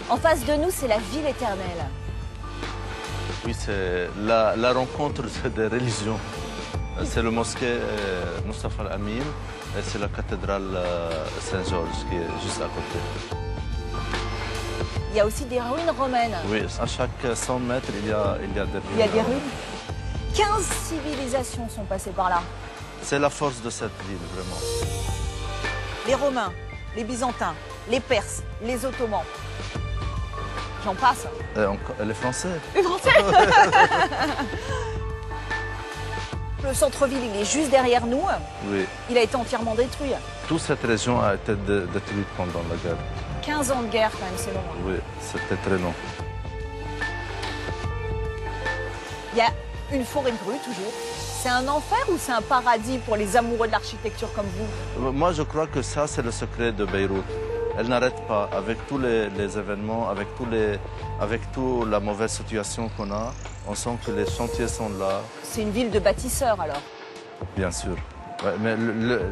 En face de nous, c'est la ville éternelle. Oui, c'est la rencontre des religions. C'est le mosquée Mustafa Al-Amin et c'est la cathédrale Saint-Georges qui est juste à côté. Il y a aussi des ruines romaines. Oui, à chaque 100 mètres, il y a des ruines. Il y a des ruines. 15 civilisations sont passées par là. C'est la force de cette ville, vraiment. Les Romains, les Byzantins, les Perses, les Ottomans. J'en passe. Les Français. Les Français. Le centre-ville, il est juste derrière nous. Oui. Il a été entièrement détruit. Toute cette région a été détruite pendant la guerre. 15 ans de guerre, quand même, c'est long. Oui, c'était très long. Il y a une forêt brue, toujours. C'est un enfer ou c'est un paradis pour les amoureux de l'architecture comme vous? Moi, je crois que ça, c'est le secret de Beyrouth. Elle n'arrête pas. Avec tous les événements, avec toute la mauvaise situation qu'on a, on sent que les chantiers sont là. C'est une ville de bâtisseurs, alors? Bien sûr. Ouais, mais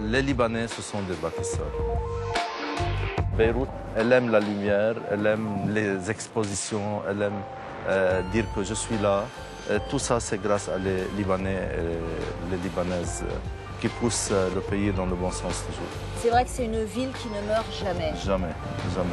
les Libanais, ce sont des bâtisseurs. Beyrouth, elle aime la lumière, elle aime les expositions, elle aime dire que je suis là. Et tout ça, c'est grâce à les Libanais et les Libanaises qui poussent le pays dans le bon sens toujours. C'est vrai que c'est une ville qui ne meurt jamais. Jamais, jamais.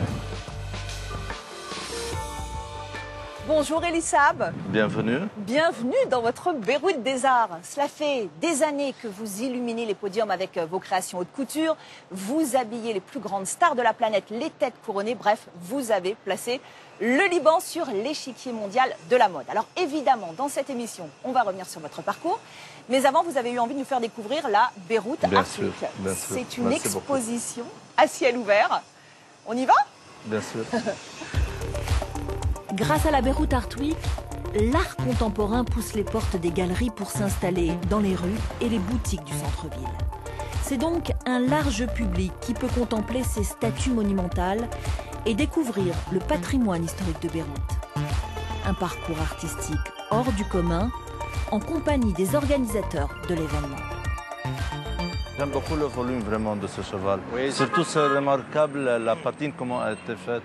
Bonjour Elissab. Bienvenue. Bienvenue dans votre Beyrouth des Arts. Cela fait des années que vous illuminez les podiums avec vos créations haute couture. Vous habillez les plus grandes stars de la planète, les têtes couronnées. Bref, vous avez placé le Liban sur l'échiquier mondial de la mode. Alors évidemment, dans cette émission, on va revenir sur votre parcours. Mais avant, vous avez eu envie de nous faire découvrir la Beyrouth Art Week. C'est une exposition à ciel ouvert. On y va? Bien sûr. Grâce à la Beyrouth Art Week, l'art contemporain pousse les portes des galeries pour s'installer dans les rues et les boutiques du centre-ville. C'est donc un large public qui peut contempler ces statues monumentales et découvrir le patrimoine historique de Beyrouth. Un parcours artistique hors du commun, en compagnie des organisateurs de l'événement. J'aime beaucoup le volume vraiment de ce cheval. Oui, surtout c'est remarquable la patine, comment elle a été faite.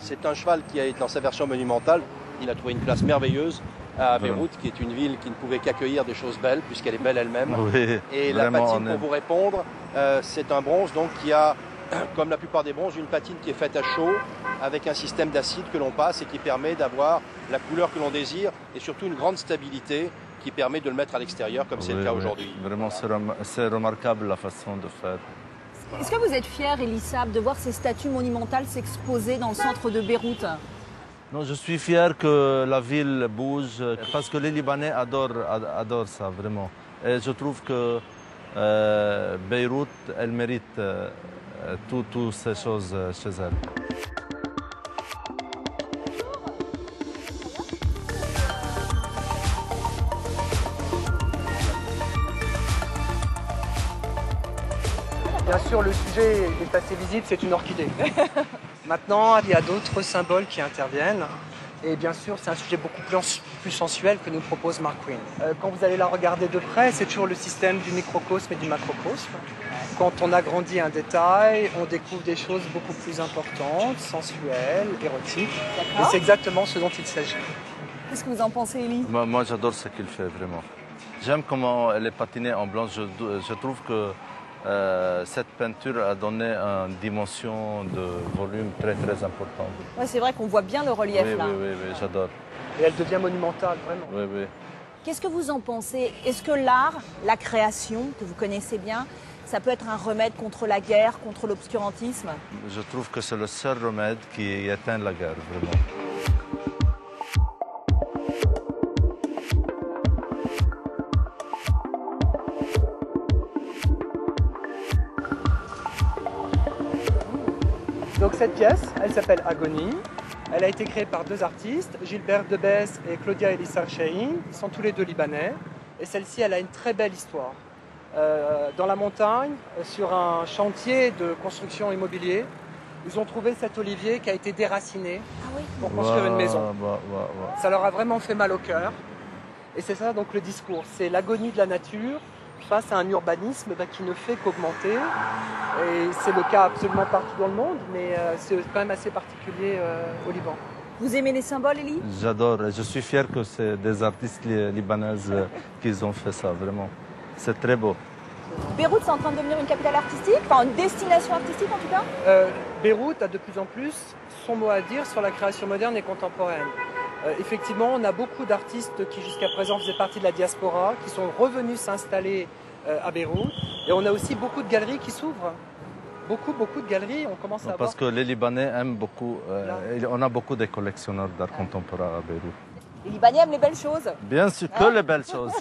C'est un cheval qui est dans sa version monumentale. Il a trouvé une place merveilleuse à Beyrouth, qui est une ville qui ne pouvait qu'accueillir des choses belles, puisqu'elle est belle elle-même. Oui, et la patine, pour vous répondre, c'est un bronze donc, qui a, comme la plupart des bronzes, une patine qui est faite à chaud, avec un système d'acide que l'on passe et qui permet d'avoir la couleur que l'on désire, et surtout une grande stabilité qui permet de le mettre à l'extérieur, comme c'est le cas aujourd'hui. Vraiment, c'est remarquable la façon de faire. Est-ce que vous êtes fier, Elissab, de voir ces statues monumentales s'exposer dans le centre de Beyrouth? Non, je suis fier que la ville bouge parce que les Libanais adorent ça, vraiment. Et je trouve que Beyrouth, elle mérite toutes ces choses chez elle. Bien sûr, le sujet est assez visible, c'est une orchidée. Maintenant, il y a d'autres symboles qui interviennent. Et bien sûr, c'est un sujet beaucoup plus sensuel que nous propose Mark Quinn. Quand vous allez la regarder de près, c'est toujours le système du microcosme et du macrocosme. Quand on agrandit un détail, on découvre des choses beaucoup plus importantes, sensuelles, érotiques. Et c'est exactement ce dont il s'agit. Qu'est-ce que vous en pensez, Elie? Moi, j'adore ce qu'il fait, vraiment. J'aime comment elle est patinée en blanc. Je trouve que cette peinture a donné une dimension de volume très importante. Ouais, c'est vrai qu'on voit bien le relief là. Oui, j'adore. Et elle devient monumentale, vraiment. Oui. Qu'est-ce que vous en pensez? Est-ce que l'art, la création, que vous connaissez bien, ça peut être un remède contre la guerre, contre l'obscurantisme? Je trouve que c'est le seul remède qui éteint la guerre, vraiment. Donc cette pièce, elle s'appelle Agonie. Elle a été créée par deux artistes, Gilbert Debès et Claudia Elissa Chahine. Ils sont tous les deux libanais. Et celle-ci, elle a une très belle histoire. Dans la montagne, sur un chantier de construction immobilier, ils ont trouvé cet olivier qui a été déraciné pour construire une maison. Ça leur a vraiment fait mal au cœur. Et c'est ça donc le discours. C'est l'agonie de la nature face à un urbanisme qui ne fait qu'augmenter. Et c'est le cas absolument partout dans le monde, mais c'est quand même assez particulier au Liban. Vous aimez les symboles, Elie? J'adore. Je suis fier que c'est des artistes libanaises qui ont fait ça, vraiment. C'est très beau. Beyrouth, c'est en train de devenir une capitale artistique, enfin une destination artistique en tout cas? Beyrouth a de plus en plus son mot à dire sur la création moderne et contemporaine. Effectivement, on a beaucoup d'artistes qui jusqu'à présent faisaient partie de la diaspora, qui sont revenus s'installer à Beyrouth. Et on a aussi beaucoup de galeries qui s'ouvrent. Beaucoup de galeries, on commence à Parce que les Libanais aiment beaucoup, on a beaucoup de collectionneurs d'art contemporain à Beyrouth. Les Libanais aiment les belles choses. Bien sûr, que les belles choses.